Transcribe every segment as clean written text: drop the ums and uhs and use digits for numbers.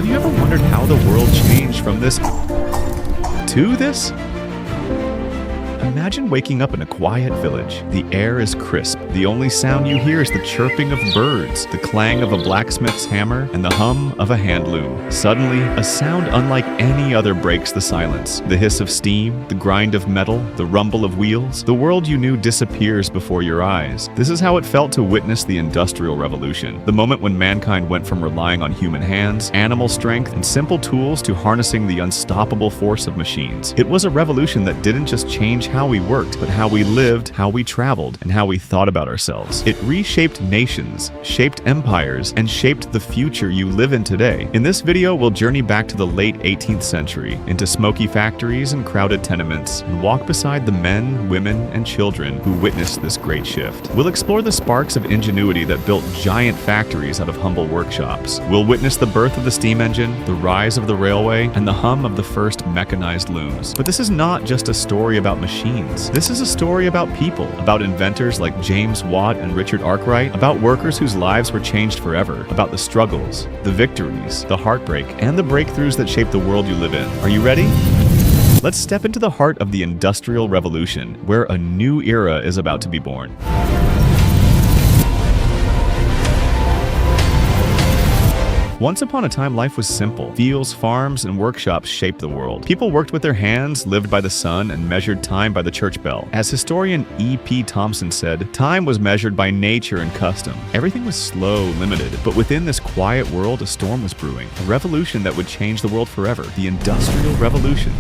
Have you ever wondered how the world changed from this to this? Imagine waking up in a quiet village. The air is crisp. The only sound you hear is the chirping of birds, the clang of a blacksmith's hammer, and the hum of a hand loom. Suddenly, a sound unlike any other breaks the silence. The hiss of steam, the grind of metal, the rumble of wheels. The world you knew disappears before your eyes. This is how it felt to witness the Industrial Revolution, the moment when mankind went from relying on human hands, animal strength, and simple tools to harnessing the unstoppable force of machines. It was a revolution that didn't just change how we worked, but how we lived, how we traveled, and how we thought about ourselves. It reshaped nations, shaped empires, and shaped the future you live in today. In this video, we'll journey back to the late 18th century, into smoky factories and crowded tenements, and walk beside the men, women, and children who witnessed this great shift. We'll explore the sparks of ingenuity that built giant factories out of humble workshops. We'll witness the birth of the steam engine, the rise of the railway, and the hum of the first mechanized looms. But this is not just a story about machines. This is a story about people, about inventors like James Watt and Richard Arkwright, about workers whose lives were changed forever, about the struggles, the victories, the heartbreak, and the breakthroughs that shape the world you live in. Are you ready? Let's step into the heart of the Industrial Revolution, where a new era is about to be born. Once upon a time, life was simple. Fields, farms, and workshops shaped the world. People worked with their hands, lived by the sun, and measured time by the church bell. As historian E.P. Thompson said, time was measured by nature and custom. Everything was slow, limited, but within this quiet world, a storm was brewing. A revolution that would change the world forever. The Industrial Revolution.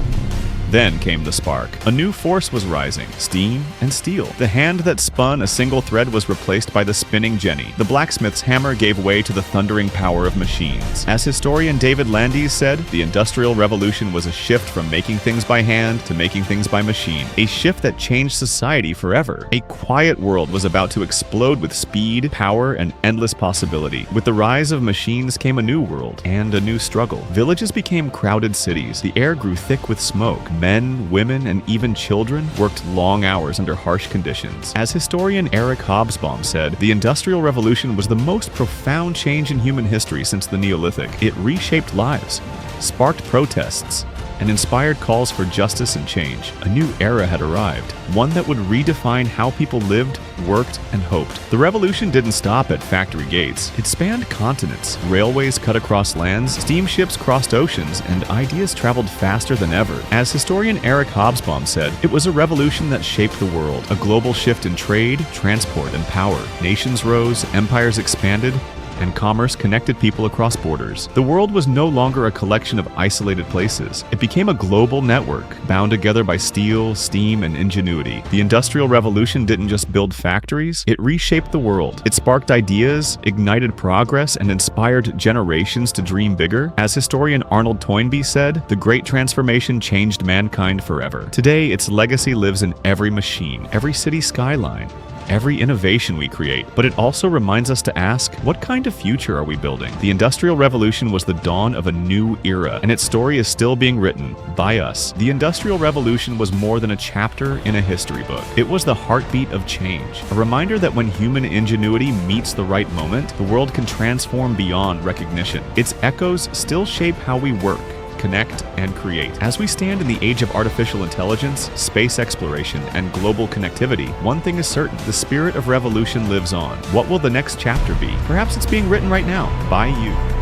Then came the spark. A new force was rising, steam and steel. The hand that spun a single thread was replaced by the spinning jenny. The blacksmith's hammer gave way to the thundering power of machines. As historian David Landis said, the Industrial Revolution was a shift from making things by hand to making things by machine. A shift that changed society forever. A quiet world was about to explode with speed, power, and endless possibility. With the rise of machines came a new world and a new struggle. Villages became crowded cities. The air grew thick with smoke. Men, women, and even children worked long hours under harsh conditions. As historian Eric Hobsbawm said, the Industrial Revolution was the most profound change in human history since the Neolithic. It reshaped lives, sparked protests, and inspired calls for justice and change. A new era had arrived, one that would redefine how people lived, worked, and hoped. The revolution didn't stop at factory gates. It spanned continents. Railways cut across lands, steamships crossed oceans, and ideas traveled faster than ever. As historian Eric Hobsbawm said, it was a revolution that shaped the world, a global shift in trade, transport, and power. Nations rose, empires expanded, and commerce connected people across borders. The world was no longer a collection of isolated places. It became a global network, bound together by steel, steam, and ingenuity. The Industrial Revolution didn't just build factories, it reshaped the world. It sparked ideas, ignited progress, and inspired generations to dream bigger. As historian Arnold Toynbee said, the Great Transformation changed mankind forever. Today, its legacy lives in every machine, every city skyline, every innovation we create, but it also reminds us to ask, what kind of future are we building? The Industrial Revolution was the dawn of a new era, and its story is still being written by us. The Industrial Revolution was more than a chapter in a history book. It was the heartbeat of change, a reminder that when human ingenuity meets the right moment, the world can transform beyond recognition. Its echoes still shape how we work, connect, and create. As we stand in the age of artificial intelligence, space exploration, and global connectivity, one thing is certain: the spirit of revolution lives on. What will the next chapter be? Perhaps it's being written right now by you.